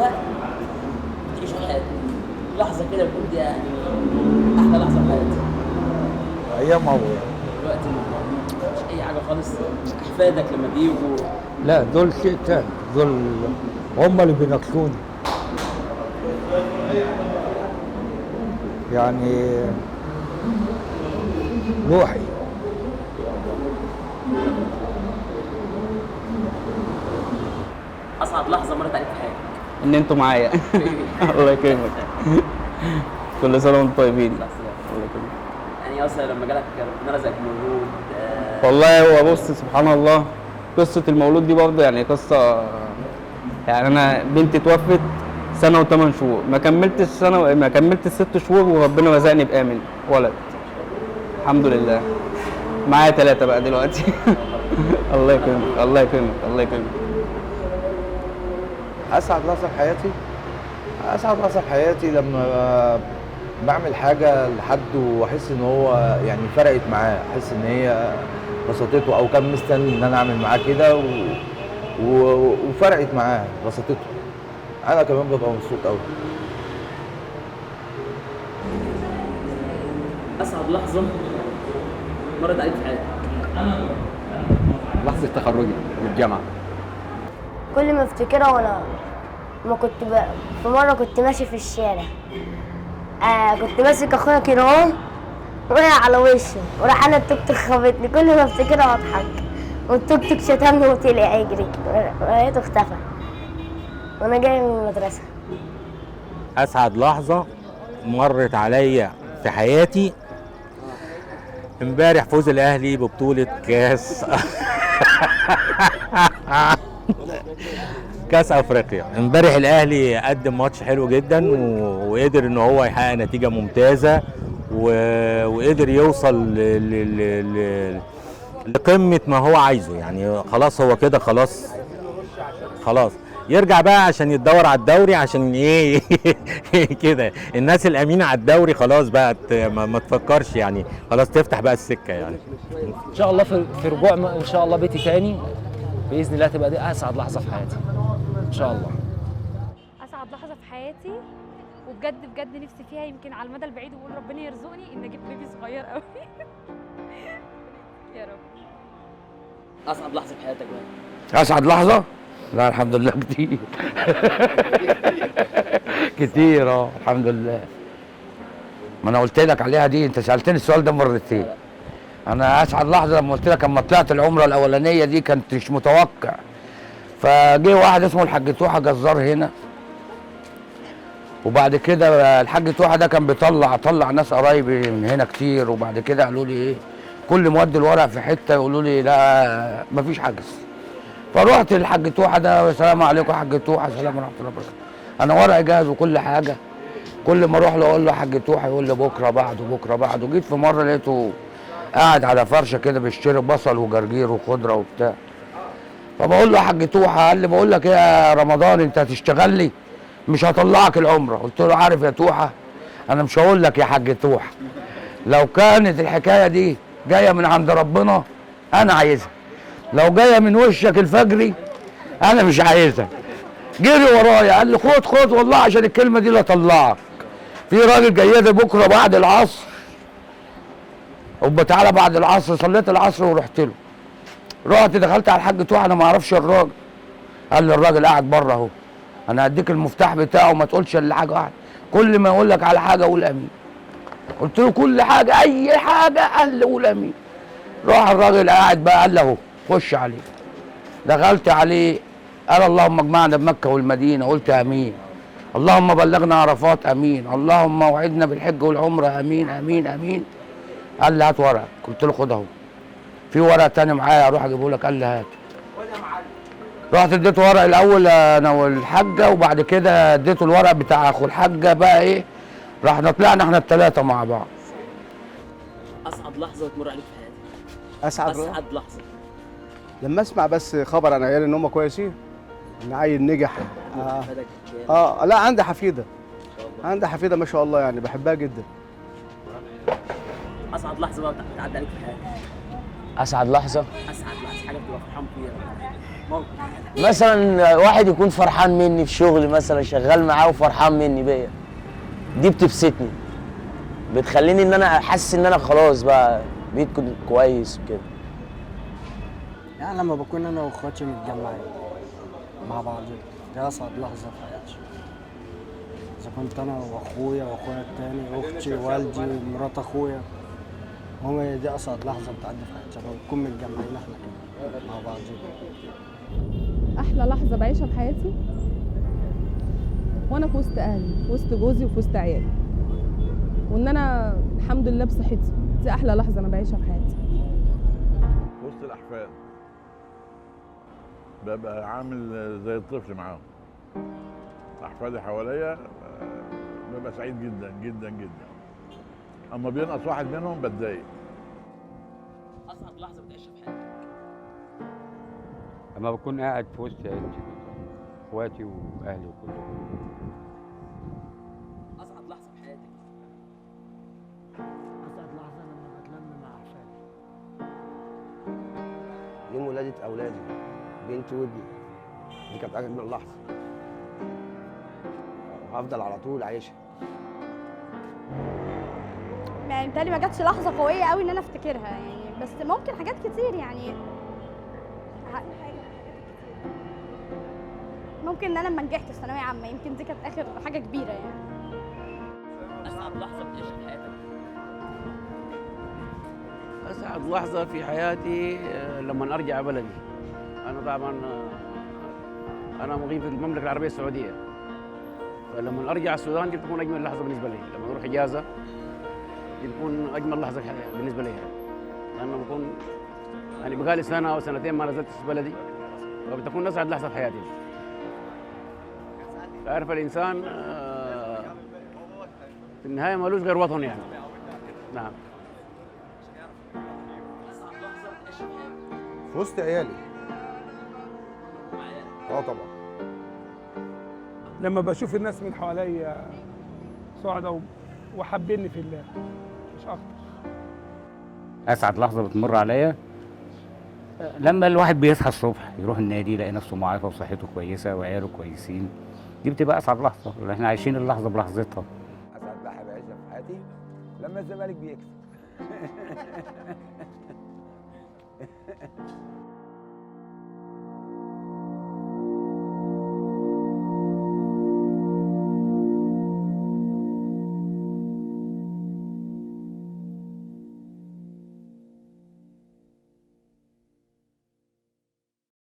وقت تعيش حياتك، لحظه كده بتقول دي يعني احلى لحظه في حياتي. ايام ابويا. دلوقتي مش اي حاجه خالص. احفادك لما بيجوا لا دول شيء تاني، دول هم اللي بيناقشوني يعني روحي. اصعب لحظه مرت عليك في حياتك؟ ان انتوا معايا. الله يكرمك. كل سنه وانتم طيبين. الله يكرمك. يعني اصلا لما جالك ربنا رزقك مولود والله هو بص سبحان الله، قصه المولود دي برضه يعني قصه. يعني انا بنتي توفت سنه و8 شهور، ما كملتش 6 شهور وربنا رزقني بآمن ولد. الحمد لله. معايا 3 بقى دلوقتي. الله يكرمك الله يكرمك الله يكرمك. اسعد لحظه في حياتي، اسعد لحظه في حياتي لما بعمل حاجه لحد واحس ان هو يعني فرقت معاه، احس ان هي بسطته او كان مستني ان انا اعمل معاه كده وفرقت معاه بسطته، انا كمان ببقى مبسوط قوي. اصعب لحظه مرت عليك في حياتك؟ لحظة تخرجي من الجامعة. كل ما افتكرها وانا ما كنت في مره كنت ماشي في الشارع، كنت ماسك اخويا كده اهو وقع على وشه وراح انا التوك توك خبطني. كل ما افتكرها واضحك والتوك توك شتمني وطلع يجري ولقيته اختفى وانا جاي من المدرسه. اسعد لحظه مرت عليا في حياتي امبارح فوز الاهلي ببطوله كاس كاس افريقيا. امبارح الاهلي قدم ماتش حلو جدا وقدر ان هو يحقق نتيجه ممتازه وقدر يوصل لقمه ما هو عايزه. يعني خلاص هو كده خلاص يرجع بقى عشان يتدور على الدوري، عشان ايه كده الناس الامينه على الدوري خلاص بقى ما تفكرش يعني، خلاص تفتح بقى السكه يعني. ان شاء الله في رجوع ان شاء الله بيتي تاني باذن الله تبقى دي اسعد لحظه في حياتي ان شاء الله. اسعد لحظه في حياتي وبجد بجد نفسي فيها يمكن على المدى البعيد واقول ربنا يرزقني ان اجيب بيبي صغير قوي. يا رب. اصعب لحظه في حياتك بقى؟ أسعد لحظة؟ لا الحمد لله كتير. كتير الحمد لله. ما أنا قلت لك عليها دي، أنت سألتني السؤال ده مرتين. أنا أسعد لحظة لما قلت لك لما طلعت العمرة الأولانية دي كنت مش متوقع. فجه واحد اسمه الحاج توحة جزار هنا، وبعد كده الحاج توحة ده كان طلع ناس قرايبي من هنا كتير، وبعد كده قالوا لي ايه كل ما اودي الورق في حته يقولوا لي لا مفيش حجز. فروحت للحاج توحة ده، السلام عليكم يا حاج توحة. السلام ورحمه الله وبركاته. انا ورقي جاهز وكل حاجه. كل ما اروح له اقول له يا حاج توحة يقول لي بكره بعده بكره بعده. جيت في مره لقيته قاعد على فرشه كده بيشتري بصل وجرجير وخضره وبتاع. فبقول له يا حاج توحة، قال لي بقول لك ايه يا رمضان انت هتشتغل لي مش هطلعك العمره. قلت له عارف يا توحة انا مش هقول لك يا حاج توحة، لو كانت الحكايه دي جايه من عند ربنا انا عايزها، لو جايه من وشك الفجري انا مش عايزها. جري ورايا قال لي خد والله عشان الكلمه دي لا اطلعك. في راجل جاي لي بكره بعد العصر، تعالى بعد العصر. صليت العصر ورحت له. رحت دخلت على الحاج توحة انا ما اعرفش الراجل. قال لي الراجل قاعد بره اهو، انا هديك المفتاح بتاعه ما تقولش الا حاجه واحده، كل ما يقول لك على حاجه قول امين. قلت له كل حاجه اي حاجه، قال لي قول امين. راح الراجل قاعد بقى قال له اهو خش عليه. دخلت عليه قال اللهم اجمعنا بمكه والمدينه، قلت امين. اللهم بلغنا عرفات امين. اللهم وعدنا بالحج والعمره امين امين امين. قال لي هات ورقك. قلت له خد اهو. في ورقه تاني معايا اروح اجيبه لك. قال لي هات. رحت اديته ورق الاول انا والحاجه، وبعد كده اديته الورق بتاع اخو الحاجه بقى ايه، رحنا طلعنا احنا الثلاثه مع بعض. اصعب لحظه تمر عليك في حياتك؟ اسعد لحظه لما اسمع بس خبر عن عيالي ان هم كويسين، ان عيل نجح. لا عندي حفيده، عندي حفيده ما شاء الله يعني بحبها جدا. اصعب لحظه بقى بتعدي عليك في حياتك؟ اسعد لحظه اسعد لحظه، حاجه بتبقى فرحان فيها، موقف. مثلا واحد يكون فرحان مني في شغلي، مثلا شغال معاه وفرحان مني بيا، دي بتبسطني، بتخليني ان انا حاسس ان انا خلاص بقى بقيت كويس وكده. يعني لما بكون انا واخواتي متجمعين مع بعض، دي اسعد لحظه في حياتي. اذا كنت انا واخويا واخويا التاني، اختي، والدي، مرات اخويا، هم دي اسعد لحظه بتعدي في حياتي لما بنكون متجمعين احنا كده مع بعض. احلى لحظه بعيشها في حياتي وانا في وسط اهلي، في وسط جوزي وفي وسط عيالي، وان انا الحمد لله بصحتي، دي احلى لحظه انا بعيشها في حياتي. وسط الاحفاد ببقى عامل زي الطفل معاهم، احفادي حواليا، ببقى سعيد جدا جدا جدا. اما بينقص واحد منهم بتضايق. اصعب لحظه بتعيشها في حياتك؟ لما بكون قاعد في وسط عيلتي، اخواتي واهلي وكلهم. اصعب لحظه في حياتك؟ اسعد لحظه لما بتلم مع احفادي. يوم ولاده اولادي، بنتي وابني، دي كانت اجمل لحظه، هفضل على طول عايشها. يعني بالتالي ما جاتش لحظه قويه قوي ان انا افتكرها يعني، بس ممكن حاجات كتير يعني. ممكن ان انا لما نجحت في ثانويه عامه، يمكن دي كانت اخر حاجه كبيره يعني. اصعب لحظه بتعيشها في حياتك؟ أسعد لحظة في حياتي لما أرجع بلدي. أنا طبعا أنا مقيم في المملكة العربية السعودية، فلما أرجع السودان دي بتكون أجمل لحظة بالنسبة لي. لما أروح إجازة دي بتكون أجمل لحظة بالنسبة لي، لأنه بكون يعني بقالي سنة أو سنتين ما نزلت في بلدي، فبتكون أسعد لحظة في حياتي. تعرف الإنسان في النهاية مالوش غير وطن يعني. نعم. في وسط عيالي. طبعا. لما بشوف الناس من حواليا سعداء وحابيني في الله، مش اكتر. اسعد لحظه بتمر عليا لما الواحد بيصحى الصبح يروح النادي يلاقي نفسه معافى وصحته كويسه وعياله كويسين، دي بتبقى اسعد لحظه، احنا عايشين اللحظه بلحظتها. اسعد لحظه بعيشها في حياتي لما الزمالك بيكسب.